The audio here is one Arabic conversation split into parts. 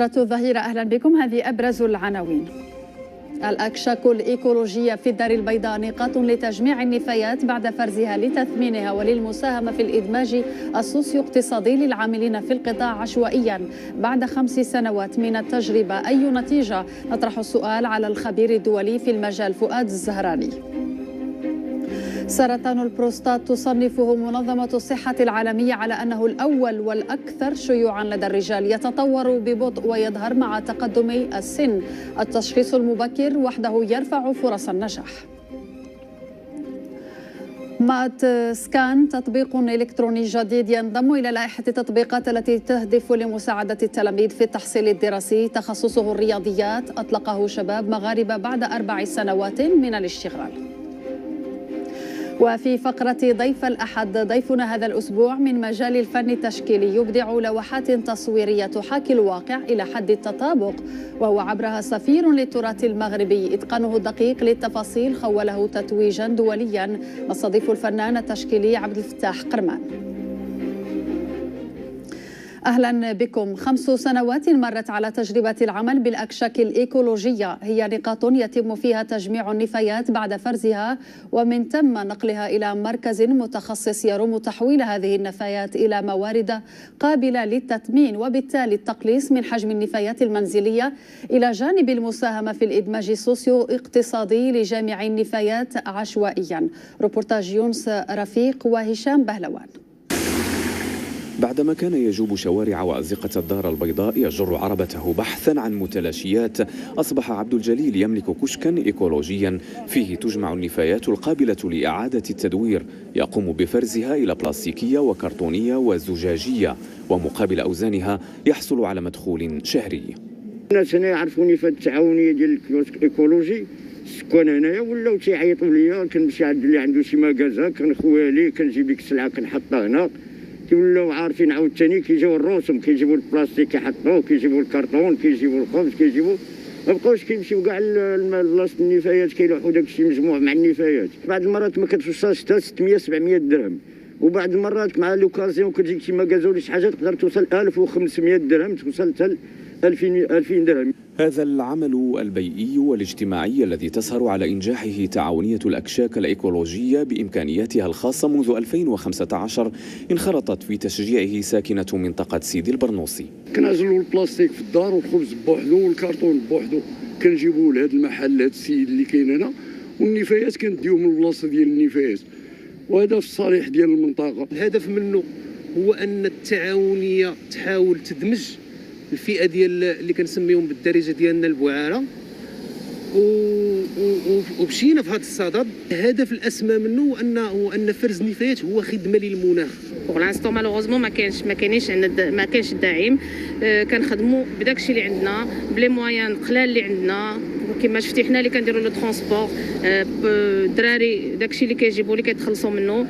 الظهيرة أهلا بكم. هذه أبرز العناوين. الأكشاك الإيكولوجية في الدار البيضاء نقاط لتجميع النفايات بعد فرزها لتثمينها وللمساهمة في الإدماج السوسيو اقتصادي للعاملين في القطاع عشوائيا بعد 5 سنوات من التجربة. أي نتيجة؟ نطرح السؤال على الخبير الدولي في المجال فؤاد الزهراني. سرطان البروستات تصنفه منظمة الصحة العالمية على أنه الأول والأكثر شيوعا لدى الرجال، يتطور ببطء ويظهر مع تقدم السن. التشخيص المبكر وحده يرفع فرص النجاح. مات سكان تطبيق إلكتروني جديد ينضم إلى لائحة التطبيقات التي تهدف لمساعدة التلاميذ في التحصيل الدراسي. تخصصه الرياضيات، أطلقه شباب مغاربة بعد 4 سنوات من الاشتغال. وفي فقرة ضيف الأحد، ضيفنا هذا الأسبوع من مجال الفن التشكيلي يبدع لوحات تصويرية تحاكي الواقع إلى حد التطابق، وهو عبرها سفير للتراث المغربي. إتقانه الدقيق للتفاصيل خوله تتويجا دوليا. نستضيف الفنان التشكيلي عبد الفتاح قرمان. أهلا بكم. 5 سنوات مرت على تجربة العمل بالأكشاك الإيكولوجية، هي نقاط يتم فيها تجميع النفايات بعد فرزها ومن ثم نقلها إلى مركز متخصص يروم تحويل هذه النفايات إلى موارد قابلة للتثمين، وبالتالي التقليص من حجم النفايات المنزلية إلى جانب المساهمة في الإدماج السوسيو اقتصادي لجامع النفايات عشوائيا. روبورتاج يونس رفيق وهشام بهلوان. بعدما كان يجوب شوارع وأزقة الدار البيضاء يجر عربته بحثا عن متلاشيات، أصبح عبد الجليل يملك كشكا إيكولوجيا فيه تجمع النفايات القابلة لإعادة التدوير، يقوم بفرزها إلى بلاستيكية وكرتونية وزجاجية، ومقابل أوزانها يحصل على مدخول شهري. الناس هنا يعرفوني في التعاونية ديال الكيوسك إيكولوجي. السكان هنايا ولاو تيعيطوا ليا، كنمشي عند اللي عنده شي مكازا كنخويها ليه، كنجيب ديك السلعة كنحطها هنا. كيولاو عارفين عاوتاني كيجيو الرسوم، كيجيبوا البلاستيك كيحطوه، كيجيبوا الكرتون، كيجيبوا الخبز، كيجيبوا مابقاوش كيمشيو كاع لبلاصه النفايات كيلوحوا داكشي مجموع مع النفايات. بعض المرات ما كتوصلش حتى 600 700 درهم، وبعض المرات مع لوكازيون كتجيك شي مكازا ولا شي حاجه تقدر توصل 1500 درهم، توصل حتى 2000 درهم. هذا العمل البيئي والاجتماعي الذي تسهر على إنجاحه تعاونية الأكشاك الإيكولوجية بإمكانياتها الخاصة منذ 2015 انخرطت في تشجيعه ساكنة منطقة سيدي البرنوصي. كنعزلوا البلاستيك في الدار والخبز بوحدو والكرتون بوحدو، كنجيبوه لهذا المحل، هذا السيد اللي كاين هنا، والنفايات كنديوهم للبلاصه ديال النفايات، وهذا في الصالح ديال المنطقه. الهدف منه هو ان التعاونيه تحاول تدمج الفئه ديال اللي كنسميهم بالدارجه ديالنا البعاره، ومشينا في هذا الصدد. الهدف الاسمى منه هو ان فرز النفايات هو خدمه للمناخ. بوغ لانستون مالوغوزمون ما كانش الداعم. كنخدموا بداكشي اللي عندنا، بلي مويان قلال اللي عندنا، كما شفتي حنا اللي كنديروا لو ترونسبور الدراري، داكشي اللي كيجيبوا اللي كيتخلصوا منه.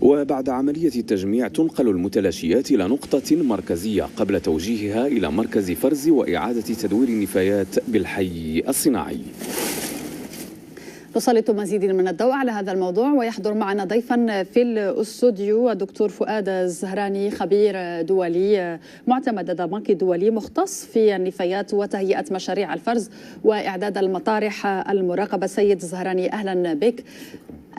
وبعد عملية التجميع تنقل المتلاشيات إلى نقطة مركزية قبل توجيهها إلى مركز فرز وإعادة تدوير النفايات بالحي الصناعي. نسلط مزيد من الضوء على هذا الموضوع، ويحضر معنا ضيفا في الاستوديو الدكتور فؤاد الزهراني، خبير دولي معتمد لدى البنك الدولي مختص في النفايات وتهيئة مشاريع الفرز وإعداد المطارح المراقبة. سيد الزهراني أهلا بك.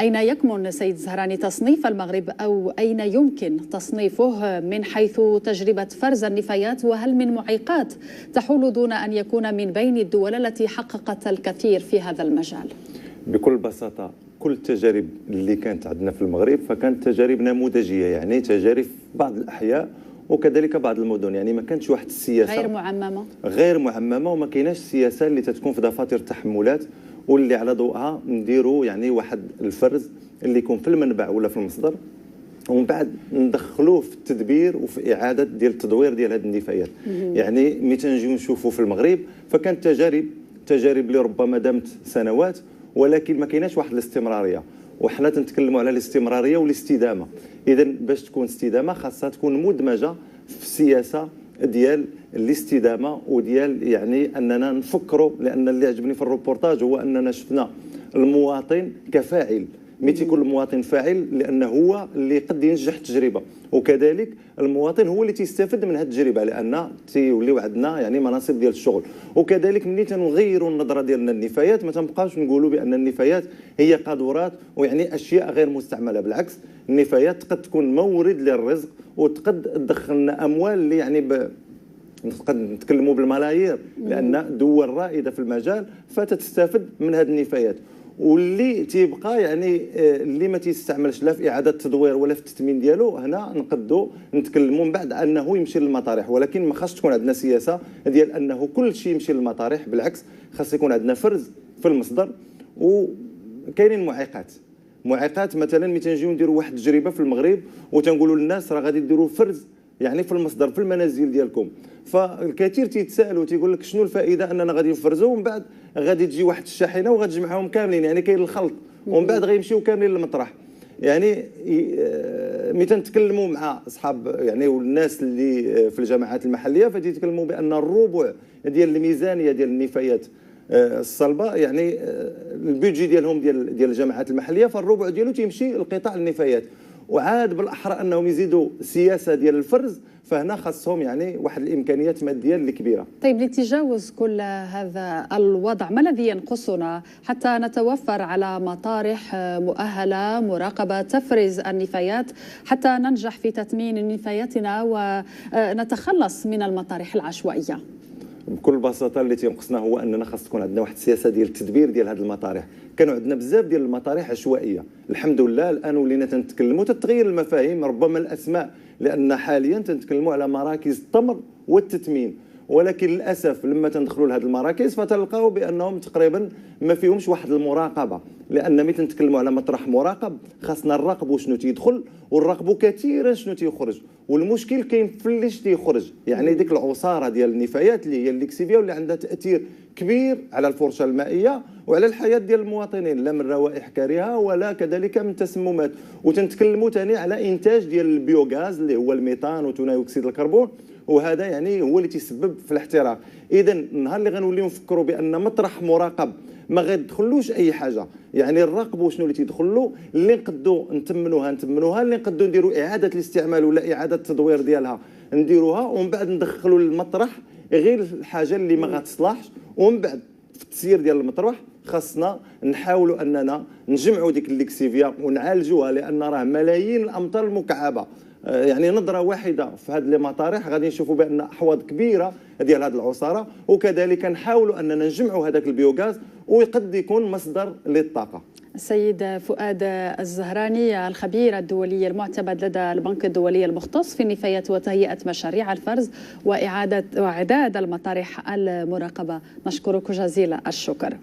أين يكمن سيد الزهراني تصنيف المغرب، أو أين يمكن تصنيفه من حيث تجربة فرز النفايات، وهل من معيقات تحول دون أن يكون من بين الدول التي حققت الكثير في هذا المجال؟ بكل بساطة كل التجارب اللي كانت عندنا في المغرب فكانت تجارب نموذجية، يعني تجارب بعض الأحياء وكذلك بعض المدن، يعني ما كانتش واحد السياسة غير معممة وما كايناش السياسة اللي تتكون في دفاتر التحملات واللي على ضوءها نديروا يعني واحد الفرز اللي يكون في المنبع ولا في المصدر، ومن بعد ندخلوه في التدبير وفي إعادة ديال التدوير ديال هذه النفايات. يعني ملي تنجيو نشوفوا في المغرب فكانت تجارب اللي ربما دامت سنوات، ولكن ما كايناش واحد الاستمراريه، وحنا تنتكلموا على الاستمراريه والاستدامه. اذا باش تكون استدامه خاصها تكون مدمجه في السياسه ديال الاستدامه وديال يعني اننا نفكروا، لان اللي عجبني في الروبورتاج هو اننا شفنا المواطن كفاعل مي تيكون المواطن فاعل لانه هو اللي قد ينجح التجربه، وكذلك المواطن هو اللي تيستافد من هذه التجربه لان تيوليو عندنا يعني مناصب ديال الشغل. وكذلك ملي تنغيروا النظره ديالنا للنفايات ما تنبقاوش نقولوا بان النفايات هي قاذورات ويعني اشياء غير مستعمله، بالعكس النفايات قد تكون مورد للرزق وتقد تدخل لنا اموال اللي يعني قد نتكلموا بالملايير لان دول رائده في المجال فتتستافد من هذه النفايات. واللي تيبقى يعني اللي ما تيستعملش لا في اعاده التدوير ولا في التثمين ديالو، هنا نقدوا نتكلموا من بعد انه يمشي للمطارح، ولكن ما خاصش تكون عندنا سياسه ديال انه كل شيء يمشي للمطارح، بالعكس خاص يكون عندنا فرز في المصدر. وكاينين معيقات مثلا ملي تنجيو نديروا واحد التجربه في المغرب وتنقولوا للناس راه غادي ديروا فرز يعني في المصدر في المنازل ديالكم، فالكثير تيتسالوا تيقول لك شنو الفائده اننا غادي نفرزوا ومن بعد غادي تجي واحد الشاحنه وغتجمعهم كاملين، يعني كاين الخلط ومن بعد غيمشيو كاملين للمطرح. يعني ملي تنتكلموا مع اصحاب يعني والناس اللي في الجماعات المحليه فتيتكلموا بان الربع ديال الميزانيه ديال النفايات الصلبه يعني البيدجي ديالهم ديال الجماعات المحليه فالربع ديالو تيمشي لقطاع النفايات، وعاد بالاحرى انهم يزيدوا سياسه ديال الفرز، فهنا خاصهم يعني واحد الامكانيات ماديه اللي كبيره. طيب لتجاوز كل هذا الوضع ما الذي ينقصنا حتى نتوفر على مطارح مؤهله مراقبه تفرز النفايات حتى ننجح في تثمين نفاياتنا ونتخلص من المطارح العشوائيه؟ بكل بساطه اللي تينقصنا هو اننا خاص تكون عندنا واحد السياسه ديال التدبير ديال هذه المطارح. كانوا عندنا بزاف ديال المطارح عشوائيه، الحمد لله الان ولينا تنتكلموا تتغير المفاهيم ربما الاسماء، لان حاليا تنتكلموا على مراكز التمر والتثمين، ولكن للاسف لما تندخلوا لهذه المراكز فتلقاو بانهم تقريبا ما فيهمش واحد المراقبه، لان ملي تنتكلموا على مطرح مراقب خاصنا نراقبوا شنو تيدخل ونراقبوا كثيرا شنو تيخرج، والمشكل كاين في اللي تيخرج، يعني ديك العصاره ديال النفايات اللي هي الليكسيفيا واللي عندها تاثير كبير على الفرشه المائيه وعلى الحياه ديال المواطنين، لا من روائح كريهه ولا كذلك من تسممات. وتنتكلموا ثاني على انتاج ديال البيوغاز اللي هو الميثان وثاني اكسيد الكربون، وهذا يعني هو اللي تيسبب في الاحتراق. اذا النهار اللي غنوليو نفكروا بان مطرح مراقب ما غيدخلوش اي حاجه، يعني نراقبوا شنو اللي تيدخل له، اللي نقدوا نتمنوها، اللي نقدوا نديروا اعاده الاستعمال ولا اعاده التدوير ديالها نديروها، ومن بعد ندخلوا للمطرح غير الحاجه اللي ما غتصلحش، ومن بعد في التسيير ديال المطرح خاصنا نحاولوا اننا نجمعوا ديك الليكسيفيا ونعالجوها، لان راه ملايين الامتار المكعبه، يعني نظره واحده في هذه المطارح غادي نشوفوا بان احواض كبيره ديال هذه العصاره، وكذلك نحاولوا اننا نجمعوا هذاك البيوغاز ويقد يكون مصدر للطاقه. السيد فؤاد الزهراني الخبير الدولي المعتمد لدى البنك الدولي المختص في النفايات وتهيئة مشاريع الفرز وإعادة وإعداد المطارح المراقبة، نشكرك جزيل الشكر.